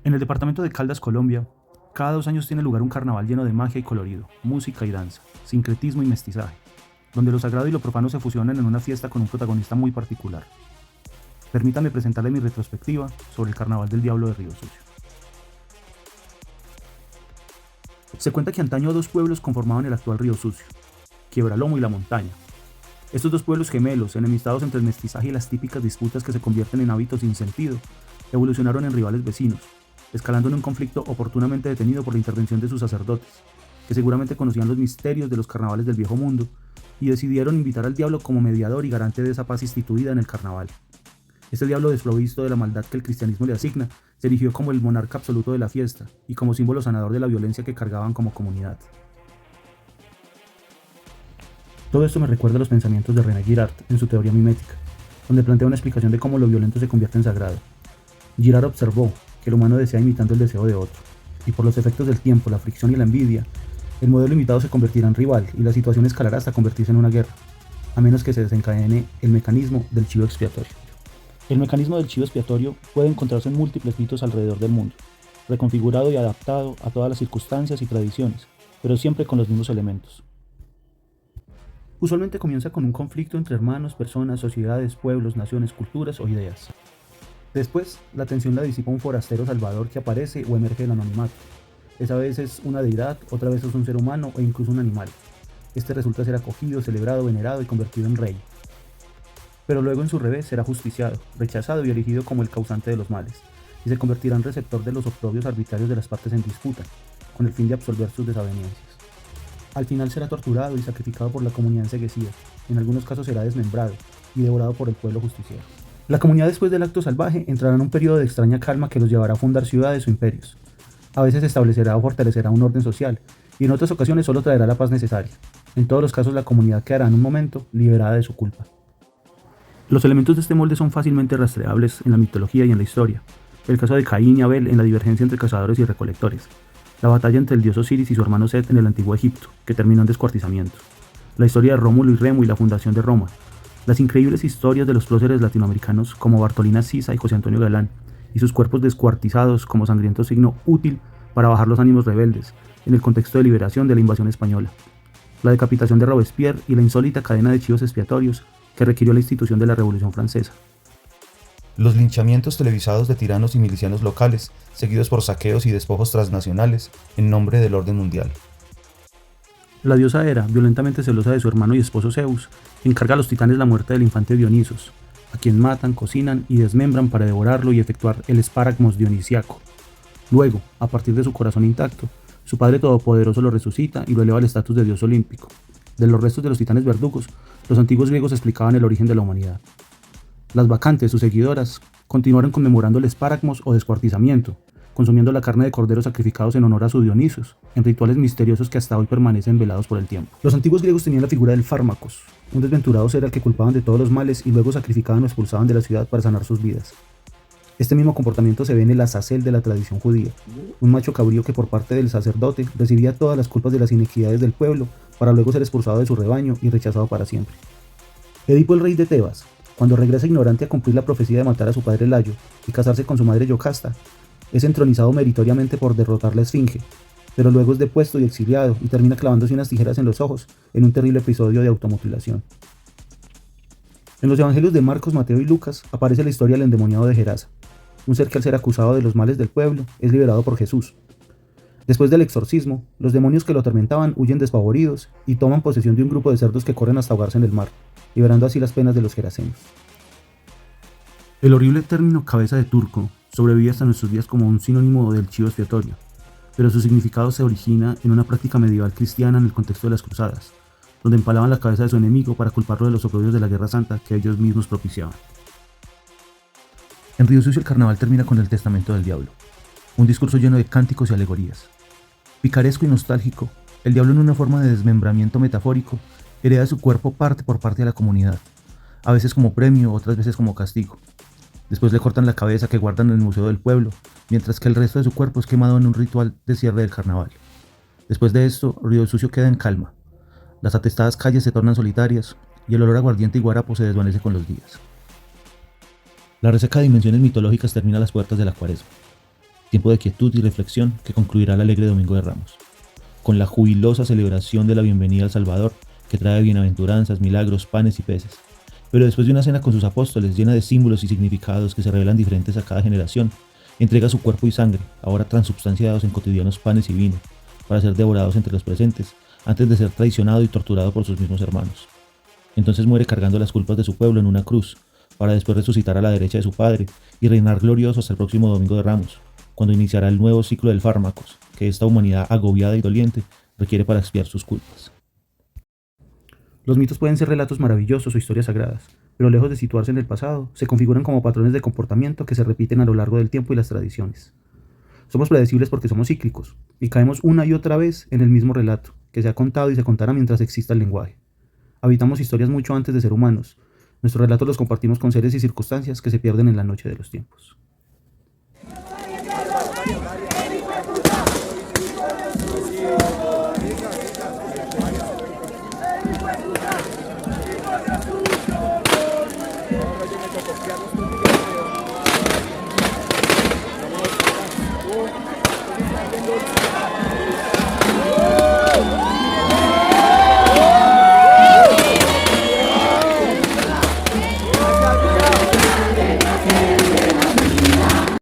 En el departamento de Caldas, Colombia, cada 2 años tiene lugar un carnaval lleno de magia y colorido, música y danza, sincretismo y mestizaje, donde lo sagrado y lo profano se fusionan en una fiesta con un protagonista muy particular. Permítame presentarle mi retrospectiva sobre el Carnaval del Diablo de Río Sucio. Se cuenta que antaño dos pueblos conformaban el actual Río Sucio, Quiebralomo y La Montaña. Estos dos pueblos gemelos, enemistados entre el mestizaje y las típicas disputas que se convierten en hábitos sin sentido, evolucionaron en rivales vecinos, escalando en un conflicto oportunamente detenido por la intervención de sus sacerdotes, que seguramente conocían los misterios de los carnavales del viejo mundo, y decidieron invitar al diablo como mediador y garante de esa paz instituida en el carnaval. Este diablo, desprovisto de la maldad que el cristianismo le asigna, se erigió como el monarca absoluto de la fiesta y como símbolo sanador de la violencia que cargaban como comunidad. Todo esto me recuerda a los pensamientos de René Girard en su teoría mimética, donde plantea una explicación de cómo lo violento se convierte en sagrado. Girard observó que el humano desea imitando el deseo de otro, y por los efectos del tiempo, la fricción y la envidia, el modelo imitado se convertirá en rival y la situación escalará hasta convertirse en una guerra, a menos que se desencadene el mecanismo del chivo expiatorio. El mecanismo del chivo expiatorio puede encontrarse en múltiples mitos alrededor del mundo, reconfigurado y adaptado a todas las circunstancias y tradiciones, pero siempre con los mismos elementos. Usualmente comienza con un conflicto entre hermanos, personas, sociedades, pueblos, naciones, culturas o ideas. Después, la tensión la disipa un forastero salvador que aparece o emerge del anonimato. Esa vez es una deidad, otra vez es un ser humano o incluso un animal. Este resulta ser acogido, celebrado, venerado y convertido en rey. Pero luego en su revés será justiciado, rechazado y elegido como el causante de los males, y se convertirá en receptor de los oprobios arbitrarios de las partes en disputa, con el fin de absolver sus desavenencias. Al final será torturado y sacrificado por la comunidad enceguecida, en algunos casos será desmembrado y devorado por el pueblo justiciero. La comunidad, después del acto salvaje, entrará en un periodo de extraña calma que los llevará a fundar ciudades o imperios. A veces establecerá o fortalecerá un orden social, y en otras ocasiones solo traerá la paz necesaria. En todos los casos, la comunidad quedará en un momento liberada de su culpa. Los elementos de este molde son fácilmente rastreables en la mitología y en la historia. El caso de Caín y Abel en la divergencia entre cazadores y recolectores. La batalla entre el dios Osiris y su hermano Set en el antiguo Egipto, que terminó en descuartizamiento. La historia de Rómulo y Remo y la fundación de Roma. Las increíbles historias de los próceres latinoamericanos como Bartolina Sisa y José Antonio Galán, y sus cuerpos descuartizados como sangriento signo útil para bajar los ánimos rebeldes, en el contexto de liberación de la invasión española. La decapitación de Robespierre y la insólita cadena de chivos expiatorios que requirió la institución de la Revolución Francesa. Los linchamientos televisados de tiranos y milicianos locales, seguidos por saqueos y despojos transnacionales en nombre del orden mundial. La diosa Hera, violentamente celosa de su hermano y esposo Zeus, encarga a los titanes la muerte del infante Dionisos, a quien matan, cocinan y desmembran para devorarlo y efectuar el esparagmos dionisiaco. Luego, a partir de su corazón intacto, su padre todopoderoso lo resucita y lo eleva al estatus de dios olímpico. De los restos de los titanes verdugos, los antiguos griegos explicaban el origen de la humanidad. Las bacantes, sus seguidoras, continuaron conmemorando el esparagmos o descuartizamiento, consumiendo la carne de corderos sacrificados en honor a su Dionisos, en rituales misteriosos que hasta hoy permanecen velados por el tiempo. Los antiguos griegos tenían la figura del fármacos, un desventurado ser al que culpaban de todos los males y luego sacrificaban o expulsaban de la ciudad para sanar sus vidas. Este mismo comportamiento se ve en el Azazel de la tradición judía, un macho cabrío que por parte del sacerdote recibía todas las culpas de las inequidades del pueblo para luego ser expulsado de su rebaño y rechazado para siempre. Edipo, el rey de Tebas, cuando regresa ignorante a cumplir la profecía de matar a su padre Layo y casarse con su madre Yocasta, es entronizado meritoriamente por derrotar la Esfinge, pero luego es depuesto y exiliado y termina clavándose unas tijeras en los ojos en un terrible episodio de automutilación. En los evangelios de Marcos, Mateo y Lucas aparece la historia del endemoniado de Gerasa, un ser que al ser acusado de los males del pueblo es liberado por Jesús. Después del exorcismo, los demonios que lo atormentaban huyen despavoridos y toman posesión de un grupo de cerdos que corren hasta ahogarse en el mar, liberando así las penas de los gerasenos. El horrible término cabeza de turco sobrevive hasta nuestros días como un sinónimo del chivo expiatorio, pero su significado se origina en una práctica medieval cristiana en el contexto de las cruzadas, donde empalaban la cabeza de su enemigo para culparlo de los oprobios de la Guerra Santa que ellos mismos propiciaban. En Río Sucio el carnaval termina con el testamento del diablo, un discurso lleno de cánticos y alegorías. Picaresco y nostálgico, el diablo, en una forma de desmembramiento metafórico, hereda su cuerpo parte por parte de la comunidad, a veces como premio, otras veces como castigo. Después le cortan la cabeza que guardan en el Museo del Pueblo, mientras que el resto de su cuerpo es quemado en un ritual de cierre del carnaval. Después de esto, Río Sucio queda en calma. Las atestadas calles se tornan solitarias y el olor a aguardiente y guarapo se desvanece con los días. La resaca de dimensiones mitológicas termina a las puertas de la Cuaresma. tiempo de quietud y reflexión que concluirá el alegre Domingo de Ramos, con la jubilosa celebración de la bienvenida al Salvador, que trae bienaventuranzas, milagros, panes y peces. Pero después de una cena con sus apóstoles, llena de símbolos y significados que se revelan diferentes a cada generación, entrega su cuerpo y sangre, ahora transubstanciados en cotidianos panes y vino, para ser devorados entre los presentes, antes de ser traicionado y torturado por sus mismos hermanos. Entonces muere cargando las culpas de su pueblo en una cruz, para después resucitar a la derecha de su Padre y reinar glorioso hasta el próximo Domingo de Ramos, cuando iniciará el nuevo ciclo del fármacos, que esta humanidad agobiada y doliente requiere para expiar sus culpas. Los mitos pueden ser relatos maravillosos o historias sagradas, pero lejos de situarse en el pasado, se configuran como patrones de comportamiento que se repiten a lo largo del tiempo y las tradiciones. Somos predecibles porque somos cíclicos, y caemos una y otra vez en el mismo relato, que se ha contado y se contará mientras exista el lenguaje. Habitamos historias mucho antes de ser humanos. Nuestros relatos los compartimos con seres y circunstancias que se pierden en la noche de los tiempos. Copiarlos con